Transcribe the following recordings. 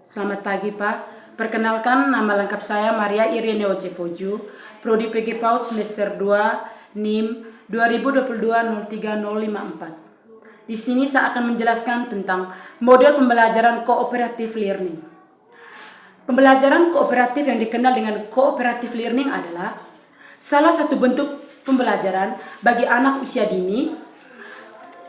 Selamat pagi Pak. Perkenalkan, nama lengkap saya Maria Irene Ocefoju, Prodi PG PAUD semester 2, NIM 2022-03054. Di sini saya akan menjelaskan tentang model pembelajaran cooperative learning. Pembelajaran kooperatif yang dikenal dengan cooperative learning adalah salah satu bentuk pembelajaran bagi anak usia dini.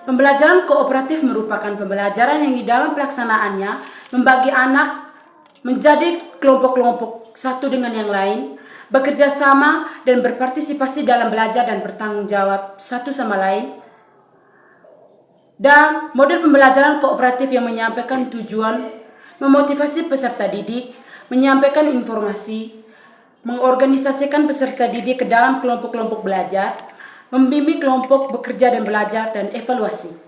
Pembelajaran kooperatif merupakan pembelajaran yang di dalam pelaksanaannya membagi anak menjadi kelompok-kelompok satu dengan yang lain, bekerja sama dan berpartisipasi dalam belajar dan bertanggung jawab satu sama lain. Dan model pembelajaran kooperatif yang menyampaikan tujuan, memotivasi peserta didik, menyampaikan informasi, mengorganisasikan peserta didik ke dalam kelompok-kelompok belajar, membimbing kelompok bekerja dan belajar, dan evaluasi.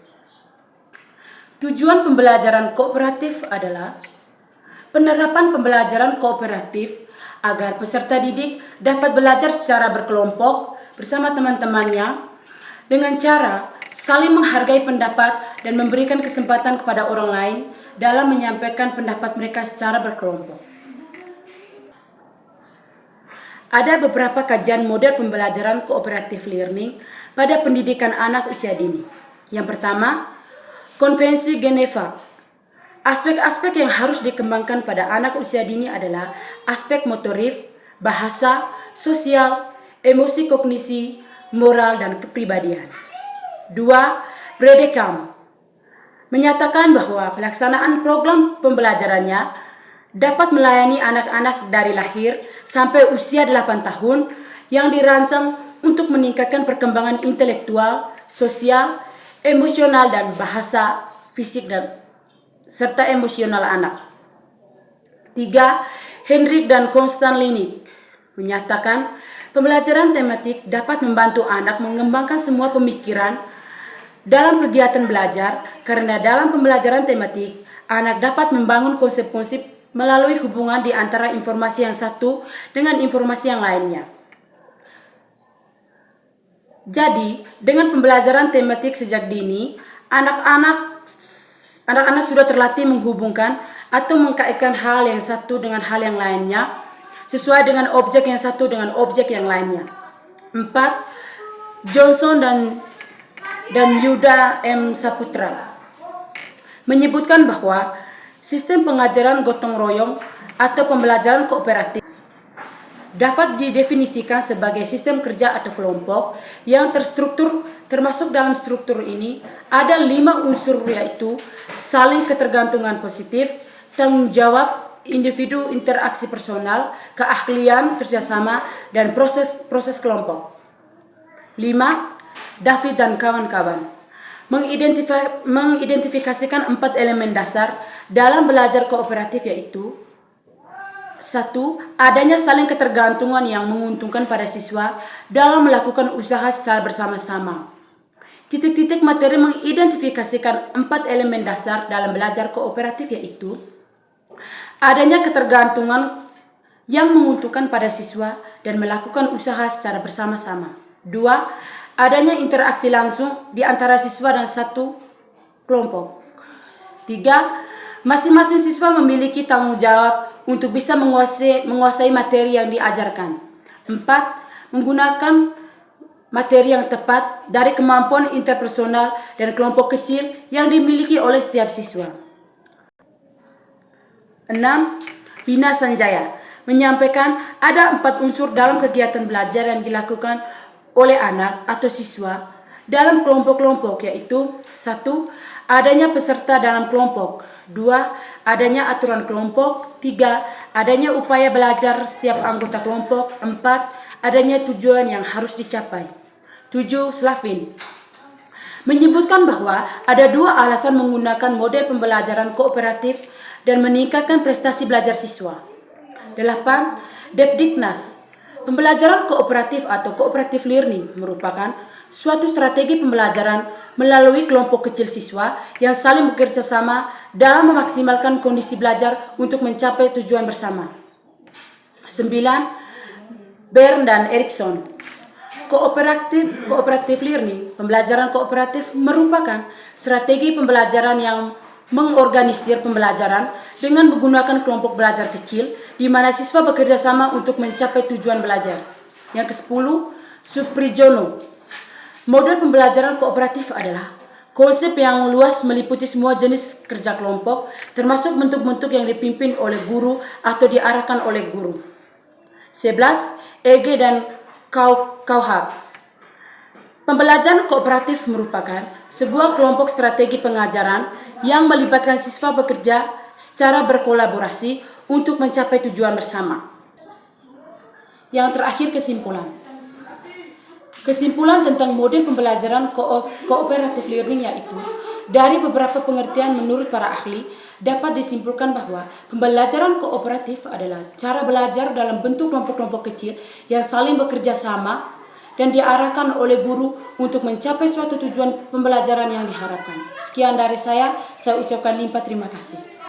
Tujuan pembelajaran kooperatif adalah penerapan pembelajaran kooperatif agar peserta didik dapat belajar secara berkelompok bersama teman-temannya dengan cara saling menghargai pendapat dan memberikan kesempatan kepada orang lain dalam menyampaikan pendapat mereka secara berkelompok. Ada beberapa kajian model pembelajaran cooperative learning pada pendidikan anak usia dini. Yang pertama, Konvensi Geneva. Aspek-aspek yang harus dikembangkan pada anak usia dini adalah aspek motorik, bahasa, sosial, emosi kognisi, moral, dan kepribadian. 2. Bredekam menyatakan bahwa pelaksanaan program pembelajarannya dapat melayani anak-anak dari lahir sampai usia 8 tahun yang dirancang untuk meningkatkan perkembangan intelektual, sosial, emosional, dan bahasa, fisik, dan serta emosional anak. 3. Hendrik dan Constant Linig menyatakan pembelajaran tematik dapat membantu anak mengembangkan semua pemikiran dalam kegiatan belajar karena dalam pembelajaran tematik anak dapat membangun konsep-konsep melalui hubungan di antara informasi yang satu dengan informasi yang lainnya. Jadi, dengan pembelajaran tematik sejak dini, anak-anak sudah terlatih menghubungkan atau mengkaitkan hal yang satu dengan hal yang lainnya, sesuai dengan objek yang satu dengan objek yang lainnya. 4. Johnson dan Yuda M. Saputra menyebutkan bahwa sistem pengajaran gotong royong atau pembelajaran kooperatif dapat didefinisikan sebagai sistem kerja atau kelompok yang terstruktur. Termasuk dalam struktur ini ada 5 unsur, yaitu saling ketergantungan positif, tanggung jawab individu, interaksi personal, keahlian, kerjasama, dan proses kelompok. 5. David dan kawan-kawan mengidentifikasikan 4 elemen dasar dalam belajar kooperatif, yaitu 1. Adanya saling ketergantungan yang menguntungkan pada siswa dalam melakukan usaha secara bersama-sama. Titik-titik materi mengidentifikasikan 4 elemen dasar dalam belajar kooperatif, yaitu adanya ketergantungan yang menguntungkan pada siswa dan melakukan usaha secara bersama-sama. 2. Adanya interaksi langsung di antara siswa dan satu kelompok. 3. Masing-masing siswa memiliki tanggung jawab untuk bisa menguasai materi yang diajarkan. 4. Menggunakan materi yang tepat dari kemampuan interpersonal dan kelompok kecil yang dimiliki oleh setiap siswa. 6. Vina Sanjaya menyampaikan ada 4 unsur dalam kegiatan belajar yang dilakukan oleh anak atau siswa dalam kelompok-kelompok, yaitu 1. Adanya peserta dalam kelompok. 2. Adanya aturan kelompok. 3. Adanya upaya belajar setiap anggota kelompok. 4. Adanya tujuan yang harus dicapai. 7. Slavin menyebutkan bahwa ada 2 alasan menggunakan model pembelajaran kooperatif dan meningkatkan prestasi belajar siswa. 8. Debdiknas, pembelajaran kooperatif atau cooperative learning merupakan suatu strategi pembelajaran melalui kelompok kecil siswa yang saling bekerja sama dalam memaksimalkan kondisi belajar untuk mencapai tujuan bersama. 9. Bern dan Erikson, cooperative learning, pembelajaran kooperatif merupakan strategi pembelajaran yang mengorganisir pembelajaran dengan menggunakan kelompok belajar kecil di mana siswa bekerja sama untuk mencapai tujuan belajar. Yang ke-10, Suprijono. Model pembelajaran kooperatif adalah konsep yang luas meliputi semua jenis kerja kelompok, termasuk bentuk-bentuk yang dipimpin oleh guru atau diarahkan oleh guru. 11. EG dan Kauhab. Pembelajaran kooperatif merupakan sebuah kelompok strategi pengajaran yang melibatkan siswa bekerja secara berkolaborasi untuk mencapai tujuan bersama. Yang terakhir, kesimpulan. Kesimpulan tentang model pembelajaran cooperative learning yaitu, dari beberapa pengertian menurut para ahli, dapat disimpulkan bahwa pembelajaran kooperatif adalah cara belajar dalam bentuk kelompok-kelompok kecil yang saling bekerja sama dan diarahkan oleh guru untuk mencapai suatu tujuan pembelajaran yang diharapkan. Sekian dari saya ucapkan limpah terima kasih.